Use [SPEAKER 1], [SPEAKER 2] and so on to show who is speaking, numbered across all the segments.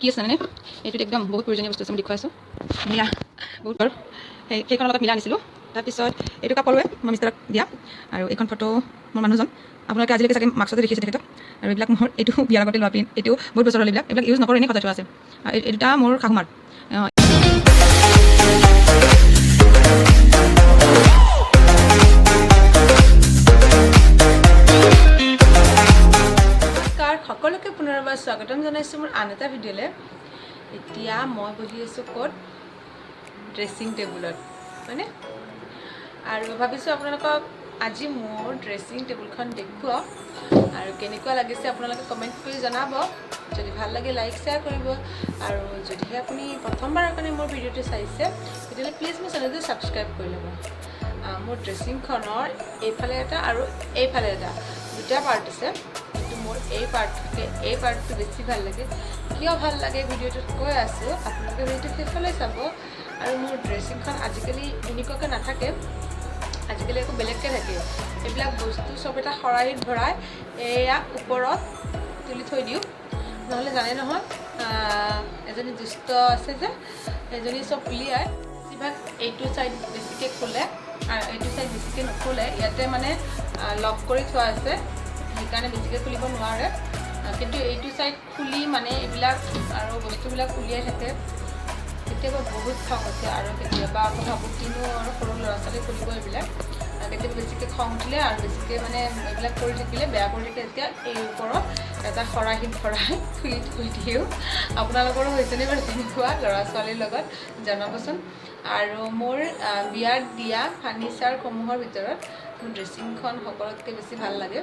[SPEAKER 1] কি আছে মানে এইটো একদম বহুত প্ৰয়োজনীয় বস্তু আছে মই দেখুৱাইছোঁ মিলা বহুত আৰু সেইখনৰ লগত মিলা আনিছিলোঁ তাৰপিছত এইটো কাপোৰে মই মিষ্টাৰক দিয়া আৰু এইখন ফটো মোৰ মানুহজন আপোনালোকে আজিলৈকে চাগে মাৰ্কছতে দেখিছে তেখেতক আৰু এইবিলাক মোৰ এইটো বিয়াৰ আগতে লোৱা পিন এইটো বহুত বছৰ হ'ল এইবিলাক ইউজ নকৰোঁ এনেই সজাই থোৱা আছে আৰু এই দুটা মোৰ শাহুমাৰ সকলোকে পুনৰবাৰ স্বাগতম জনাইছোঁ মোৰ আন এটা ভিডিঅ'লৈ এতিয়া মই বহি আছোঁ ক'ত ড্ৰেছিং টেবুলত হয়নে আৰু ভাবিছোঁ আপোনালোকক আজি মোৰ ড্ৰেছিং টেবুলখন দেখুৱাওঁ আৰু কেনেকুৱা লাগিছে আপোনালোকে কমেণ্ট কৰি জনাব যদি ভাল লাগে লাইক শ্বেয়াৰ কৰিব আৰু যদিহে আপুনি প্ৰথমবাৰৰ কাৰণে মোৰ ভিডিঅ'টো চাইছে তেতিয়াহ'লে প্লিজ মোৰ চেনেলটো ছাবস্ক্ৰাইব কৰি ল'ব মোৰ ড্ৰেছিংখনৰ এইফালে এটা আৰু এইফালে এটা দুটা পাৰ্ট আছে কিন্তু মোৰ এই পাৰ্টটো বেছি ভাল লাগে কিয় ভাল লাগে ভিডিঅ'টোত কৈ আছোঁ আপোনালোকে ভিডিঅ'টো শেষলৈ চাব আৰু মোৰ ড্ৰেছিংখন আজিকালি এনেকুৱাকৈ নাথাকে আজিকালি একো বেলেগকৈ থাকে এইবিলাক বস্তু চব এটা খৰাহীত ভৰাই এয়া ওপৰত তুলি থৈ দিওঁ নহ'লে জানে নহয় এজনী দুষ্ট আছে যে এজনী চব উলিয়াই বেছিভাগ এইটো ছাইড বেছিকৈ খোলে আৰু এইটো ছাইড বেছিকৈ নোখোলে ইয়াতে মানে লক কৰি থোৱা আছে সেইকাৰণে বেছিকৈ খুলিব নোৱাৰে কিন্তু এইটো ছাইড খুলি মানে এইবিলাক আৰু বস্তুবিলাক উলিয়াই থাকে কেতিয়াবা বহুত খং উঠে আৰু কেতিয়াবা আকৌ ভাবোঁ কিনো আৰু সৰু ল'ৰা ছোৱালী খুলিব এইবিলাক কেতিয়াবা বেছিকৈ খং উঠিলে আৰু বেছিকৈ মানে এইবিলাক কৰি থাকিলে বেয়া কৰি থাকে এতিয়া এই ওপৰত এটা খৰাহীত ভৰাই খুলি থৈ দিওঁ আপোনালোকৰো হৈছেনে বাৰু তেনেকুৱা ল'ৰা ছোৱালীৰ লগত জনাবচোন আৰু মোৰ বিয়াত দিয়া ফাৰ্নিচাৰসমূহৰ ভিতৰত মোৰ ড্ৰেছিংখন সকলোতকৈ বেছি ভাল লাগে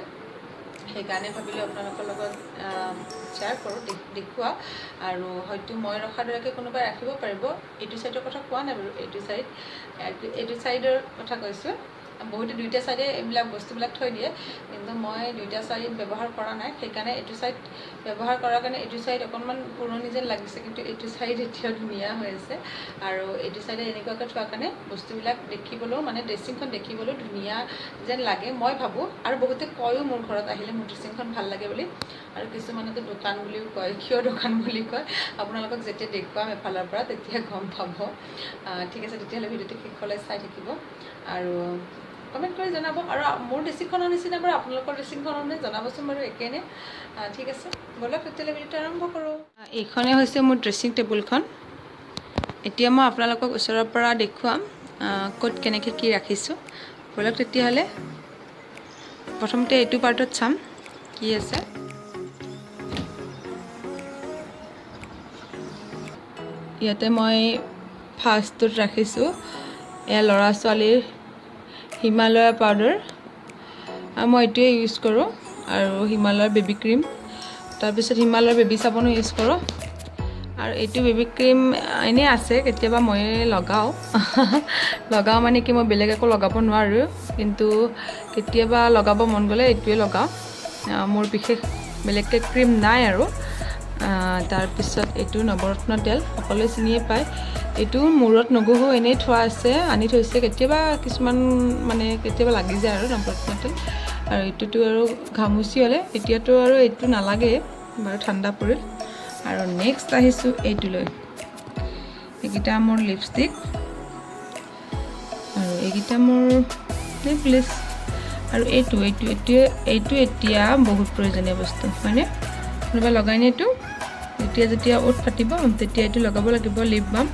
[SPEAKER 1] সেইকাৰণে ভাবিলোঁ আপোনালোকৰ লগত শ্বেয়াৰ কৰোঁ দেখুওৱা আৰু হয়তো মই ৰখাৰ দৰেকৈ কোনোবাই ৰাখিব পাৰিব এইটো ছাইডৰ কথা কোৱা নাই বাৰু এইটো ছাইডৰ কথা কৈছোঁ বহুতে দুইটা ছাইডে এইবিলাক বস্তুবিলাক থৈ দিয়ে কিন্তু মই দুইটা ছাইড ব্যৱহাৰ কৰা নাই সেইকাৰণে এইটো ছাইড ব্যৱহাৰ কৰাৰ কাৰণে এইটো ছাইড অকণমান পুৰণি যেন লাগিছে কিন্তু এইটো ছাইড এতিয়াও ধুনীয়া হৈ আছে আৰু এইটো ছাইডে এনেকুৱাকৈ থোৱাৰ কাৰণে বস্তুবিলাক দেখিবলৈও মানে ড্ৰেছিংখন দেখিবলৈও ধুনীয়া যেন লাগে মই ভাবোঁ আৰু বহুতে কয়ো মোৰ ঘৰত আহিলে মোৰ ড্ৰেছিংখন ভাল লাগে বুলি আৰু কিছুমানেতো দোকান বুলিও কয় কিয় দোকান বুলি কয় আপোনালোকক যেতিয়া দেখুৱাম এফালৰ পৰা তেতিয়া গম পাব ঠিক আছে তেতিয়াহ'লে ভিডিঅ'টো শেষলৈ চাই থাকিব আৰু কমেণ্ট কৰি জনাব আৰু মোৰ ড্ৰেছিংখনৰ নিচিনা বাৰু আপোনালোকৰ ড্ৰেছিংখনৰ জনাবচোন বাৰু একেনে ঠিক আছে ব'লক তেতিয়াহ'লে ভিডিঅ'টো আৰম্ভ কৰোঁ এইখনেই হৈছে মোৰ ড্ৰেছিং টেবুলখন এতিয়া মই আপোনালোকক ওচৰৰ পৰা দেখুৱাম ক'ত কেনেকৈ কি ৰাখিছোঁ ব'লক তেতিয়াহ'লে প্ৰথমতে এইটো পাৰ্টত চাম কি আছে ইয়াতে মই ফাৰ্ষ্টটোত ৰাখিছোঁ এয়া ল'ৰা ছোৱালীৰ হিমালয়া পাউডাৰ আৰু মই এইটোৱে ইউজ কৰোঁ আৰু হিমালয়াৰ বেবী ক্ৰীম তাৰপিছত হিমালয়াৰ বেবী চাবোনো ইউজ কৰোঁ আৰু এইটো বেবী ক্ৰীম এনেই আছে কেতিয়াবা মই লগাওঁ মানে কি মই বেলেগ একো লগাব নোৱাৰোঁ কিন্তু কেতিয়াবা লগাব মন গ'লে এইটোৱে লগাওঁ মোৰ বিশেষ বেলেগকৈ ক্ৰীম নাই আৰু তাৰপিছত এইটো নৱৰত্ন তেল সকলোৱে চিনিয়ে পায় এইটো মূৰত নঘঁহো এনেই থোৱা আছে আনি থৈছে কেতিয়াবা কিছুমান মানে কেতিয়াবা লাগি যায় আৰু নৱৰত্ন তেল আৰু এইটোতো আৰু ঘামুচি হ'লে এতিয়াতো আৰু এইটো নালাগে বাৰু ঠাণ্ডা পৰিল আৰু নেক্সট আহিছোঁ এইটোলৈ এইকেইটা মোৰ লিপষ্টিক আৰু এইকেইটা মোৰ নেকলেছ আৰু এইটো এতিয়া বহুত প্ৰয়োজনীয় বস্তু হয়নে কোনোবাই লগাইনে এইটো এতিয়া যেতিয়া ওঁঠ ফাটিব তেতিয়া এইটো লগাব লাগিব লিপ বাম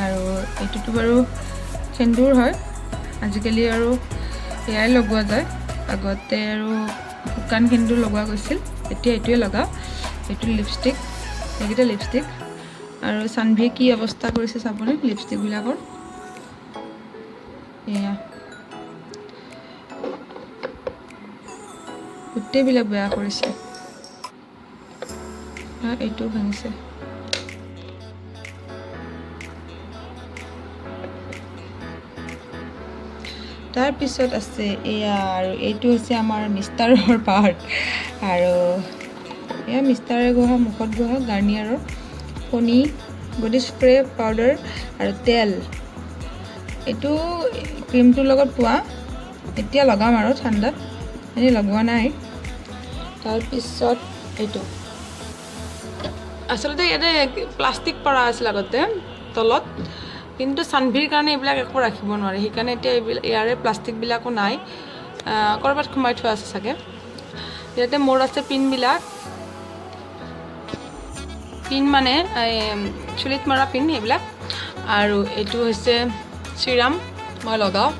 [SPEAKER 1] আৰু এইটোতো বাৰু সেন্দুৰ হয় আজিকালি আৰু এয়াই লগোৱা যায় আগতে আৰু শুকান সেন্দুৰ লগোৱা গৈছিল এতিয়া এইটোৱে লগাওঁ এইটো লিপষ্টিক এইকেইটা লিপষ্টিক আৰু চানভিয়ে কি অৱস্থা কৰিছে চাবনে লিপষ্টিকবিলাকৰ এয়া গোটেইবিলাক বেয়া কৰিছে এইটো ভাঙিছে তাৰপিছত আছে এয়া আৰু এইটো হৈছে আমাৰ মিষ্টাৰৰ পাৰ্ট আৰু এয়া মিষ্টাৰে ঘঁহা মুখত ঘঁহা গাৰ্নিয়াৰৰ কণী বডি স্প্ৰে পাউডাৰ আৰু তেল এইটো ক্ৰীমটোৰ লগত পোৱা এতিয়া লগাম আৰু ঠাণ্ডাত এনেই লগোৱা নাই তাৰপিছত এইটো আচলতে ইয়াতে প্লাষ্টিক পৰা আছিল আগতে তলত, কিন্তু চানভিৰ কাৰণে এইবিলাক একো ৰাখিব নোৱাৰে, সেইকাৰণে এতিয়া ইয়াৰে প্লাষ্টিকবিলাকো নাই, ক'ৰবাত সোমাই থোৱা আছে চাগে। ইয়াতে মোৰ আছে পিনবিলাক, পিন মানে চুলিত মৰা পিন এইবিলাক। আৰু এইটো হৈছে চিৰাম মই লগাওঁ।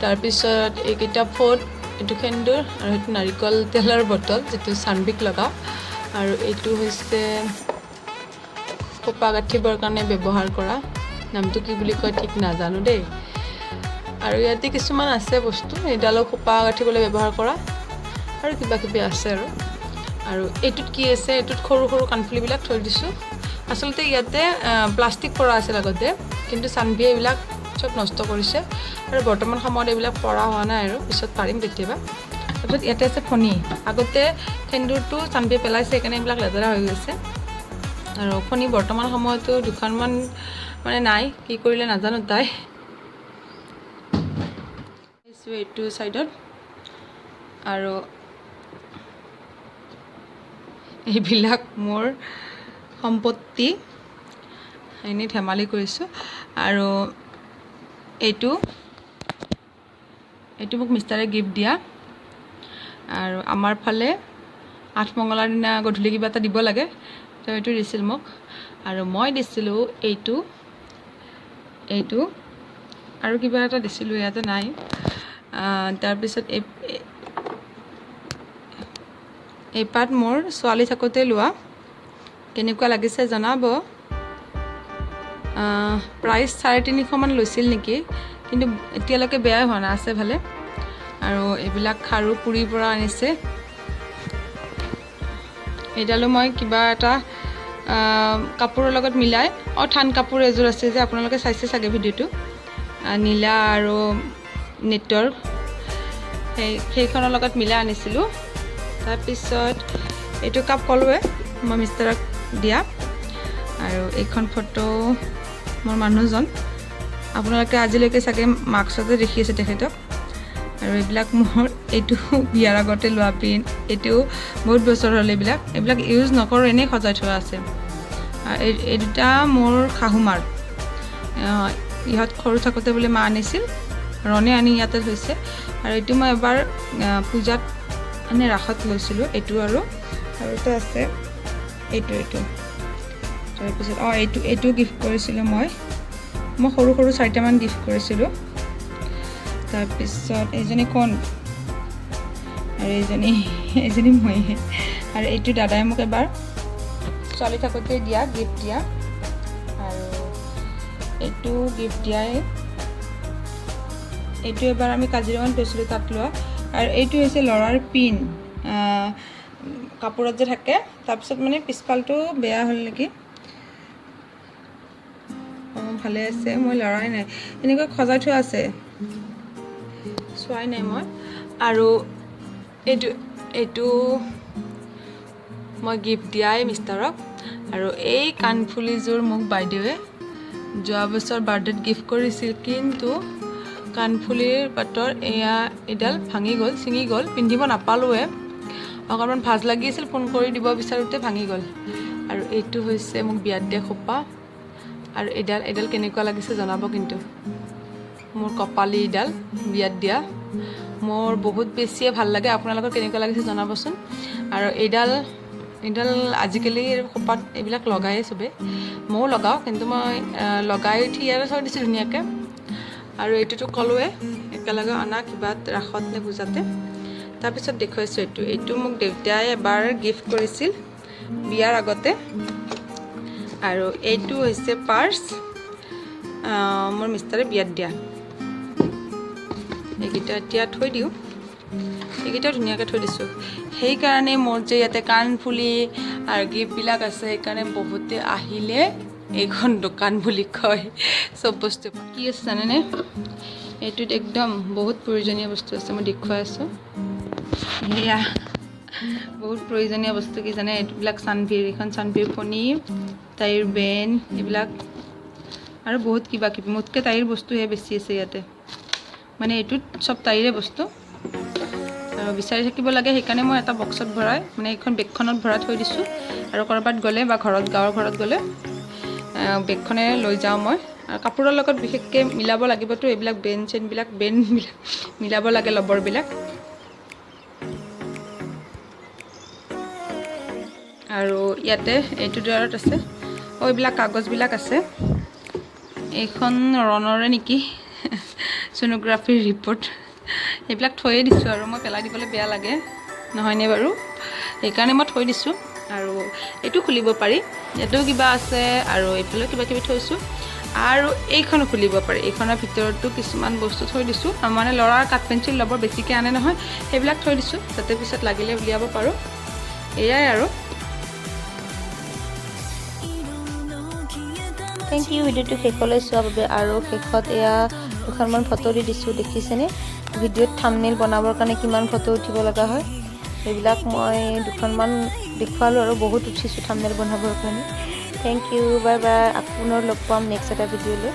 [SPEAKER 1] তাৰপিছত এইকেইটা ফোট, এইটো সেন্দুৰ, আৰু সেইটো নাৰিকল তেলৰ বটল যিটো চানভিক লগাওঁ। আৰু এইটো হৈছে খোপা গাঁঠিবৰ কাৰণে ব্যৱহাৰ কৰা, নামটো কি বুলি কয় ঠিক নাজানো দেই। আৰু ইয়াতে কিছুমান আছে বস্তু, এইডালো খোপা গাঁঠিবলৈ ব্যৱহাৰ কৰা, আৰু কিবা কিবি আছে আৰু এইটোত কি আছে, এইটোত সৰু সৰু কাণফুলিবিলাক থৈ দিছোঁ। আচলতে ইয়াতে প্লাষ্টিক পৰা আছিল আগতে, কিন্তু চানভিয়ে এইবিলাক চব নষ্ট কৰিছে, আৰু বৰ্তমান সময়ত এইবিলাক পৰা হোৱা নাই, আৰু পিছত পাৰিম কেতিয়াবা। তাৰপিছত ইয়াতে আছে ফণি, আগতে সেন্দুৰটো চানভিয়ে পেলাইছে, সেইকাৰণে এইবিলাক লেতেৰা হৈ গৈছে। আৰু ফণি বৰ্তমান সময়তো দুখনমান মানে নাই, কি কৰিলে নাজানো তাই। এইটো ছাইডত আৰু এইবিলাক মোৰ সম্পত্তি, এনেই ধেমালি কৰিছোঁ। আৰু এইটো মোক মিষ্টাৰে গিফ্ট দিয়া, আৰু আমাৰ ফালে আঠমঙলাৰ দিনা গধূলি কিবা এটা দিব লাগে, তো এইটো দিছিল মোক। আৰু মই দিছিলোঁ এইটো আৰু কিবা এটা দিছিলোঁ, ইয়াতে নাই। তাৰপিছত এই পাত মোৰ ছোৱালী থাকোঁতে লোৱা, কেনেকুৱা লাগিছে জনাব। প্ৰাইচ 350 মান লৈছিল নেকি, কিন্তু এতিয়ালৈকে বেয়াই হোৱা নাই, আছে ভালে। আৰু এইবিলাক খাৰু পুৰীৰ পৰা আনিছে। এইডালো মই কিবা এটা কাপোৰৰ লগত মিলাই, থান কাপোৰ এযোৰ আছে যে, আপোনালোকে চাইছে চাগে ভিডিঅ'টো, নীলা আৰু নেটৰ, সেইখনৰ লগত মিলাই আনিছিলোঁ। তাৰপিছত এইটো কাপ ক'লোৱে মই মিষ্টাৰক দিয়া, আৰু এইখন ফটো মোৰ মানুহজন, আপোনালোকে আজিলৈকে চাগে মাৰ্কছতে দেখি আছে তেখেতক। আৰু এইবিলাক মোৰ এইটো বিয়াৰ আগতে লোৱা পিন, এইটো বহুত বছৰ হ'ল, এইবিলাক ইউজ নকৰোঁ, এনেই সজাই থোৱা আছে। এই দুটা মোৰ শাহুমাৰ, ইহঁত সৰু থাকোঁতে বোলে মা আনিছিল, ৰণে আনি ইয়াতে থৈছে। আৰু এইটো মই এবাৰ পূজাত মানে ৰাসত লৈছিলোঁ, এইটো আৰু এটা আছে এইটো। তাৰপিছত এইটো গিফ্ট কৰিছিলোঁ মই সৰু 4টামান গিফ্ট কৰিছিলোঁ। তাৰপিছত এইজনী কোন, আৰু এইজনী মই, আৰু এইটো দাদাই মোক এবাৰ ছোৱালী থাকোঁতে দিয়া গিফ্ট দিয়া, আৰু এইটো গিফ্ট দিয়াই, এইটো এবাৰ আমি কাজিৰঙাত গৈছিলোঁ তাত লোৱা। আৰু এইটো হৈছে ল'ৰাৰ পিন, কাপোৰত যে থাকে, তাৰপিছত মানে পিছফালটো বেয়া হ'ল নেকি, ভালে আছে, মই লৰাই নাই, এনেকৈ সজাই থোৱা আছে, চোৱাই নাই মই। আৰু এইটো মই গিফ্ট দিয়াই মিষ্টাৰক। আৰু এই কাণফুলিযোৰ মোক বাইদেৱে যোৱা বছৰ বাৰ্থডেত গিফ্ট কৰিছিল, কিন্তু কাণফুলিৰ পাতৰ এইডাল ছিঙি গ'ল, পিন্ধিব নাপালোৱে, অকণমান ভাজ লাগি আছিল, ফোন কৰি দিব বিচাৰোঁতে ভাঙি গ'ল। আৰু এইটো হৈছে মোক বিয়াত দিয়া খোপা, আৰু এইডাল কেনেকুৱা লাগিছে জনাব, কিন্তু মোৰ কপালী এইডাল বিয়াত দিয়া, মোৰ বহুত বেছিয়ে ভাল লাগে, আপোনালোকৰ কেনেকুৱা লাগিছে জনাবচোন। আৰু এইডাল আজিকালি খোপাত এইবিলাক লগায়েই চবেই, ময়ো লগাওঁ, কিন্তু মই লগাই থিয়াই থৈ দিছোঁ ধুনীয়াকৈ। আৰু এইটোতো ক'লোৱে একেলগে অনা কিবা ৰাসত নে পূজাতে। তাৰপিছত দেখুৱাইছোঁ এইটো মোক দেউতাই এবাৰ গিফ্ট কৰিছিল বিয়াৰ আগতে। আৰু এইটো হৈছে পাৰ্চ, মোৰ মিষ্টাৰে বিয়াত দিয়া। এইকেইটা এতিয়া থৈ দিওঁ, এইকেইটাও ধুনীয়াকৈ থৈ দিছোঁ। সেইকাৰণে মোৰ যে ইয়াতে কাণফুলি আৰু গিফ্টবিলাক আছে, সেইকাৰণে বহুতে আহিলে এইখন দোকান বুলি কয়, চব বস্তু কি আছে জানেনে, এইটোত একদম বহুত প্ৰয়োজনীয় বস্তু আছে, মই দেখুৱাই আছোঁ। সেয়া বহুত প্ৰয়োজনীয় বস্তু কি জানে, এইবিলাক এইখন চানভিৰ ফণি, তাইৰ বেন, এইবিলাক আৰু বহুত কিবা কিবি, মোতকৈ তাইৰ বস্তুহে বেছি আছে ইয়াতে, মানে এইটোত চব তাইৰে বস্তু। বিচাৰি থাকিব লাগে সেইকাৰণে মই এটা বক্সত ভৰাই মানে এইখন বেগখনত ভৰাই থৈ দিছোঁ আৰু ক'ৰবাত গ'লে বা ঘৰত গাঁৱৰ ঘৰত গ'লে বেগখনে লৈ যাওঁ মই আৰু কাপোৰৰ লগত বিশেষকৈ মিলাব লাগিবতো এইবিলাক বেনবিলাক মিলাব লাগে লবৰবিলাক আৰু ইয়াতে এইটো ড্ৰয়াৰত আছে এইবিলাক কাগজবিলাক আছে এইখন ৰণৰে নেকি সোনোগ্ৰাফিৰ ৰিপৰ্ট এইবিলাক থৈয়ে দিছোঁ আৰু মই পেলাই দিবলৈ বেয়া লাগে নহয়নে বাৰু সেইকাৰণে মই থৈ দিছোঁ আৰু এইটো খুলিব পাৰি ইয়াতেও কিবা আছে আৰু এইফালেও কিবা কিবি থৈছোঁ আৰু এইখনো খুলিব পাৰি এইখনৰ ভিতৰতো কিছুমান বস্তু থৈ দিছোঁ মানে ল'ৰাৰ কাঠ পেঞ্চিল ল'বৰ বেছিকৈ আনে নহয় সেইবিলাক থৈ দিছোঁ যাতে পিছত লাগিলে উলিয়াব পাৰোঁ এয়াই আৰু থেংক ইউ ভিডিঅ'টো শেষলৈ চোৱাৰ বাবে আৰু শেষত এয়া দুখনমান ফটো দি দিছোঁ দেখিছেনে ভিডিঅ'ত থাম্বনেইল বনাবৰ কাৰণে কিমান ফটো উঠিব লগা হয় সেইবিলাক মই দুখনমান দেখুৱালোঁ আৰু বহুত উঠিছোঁ থাম্বনেইল বনাবৰ কাৰণে থেংক ইউ বাই বাই পুনৰ লগ পাম নেক্সট এটা ভিডিঅ'লৈ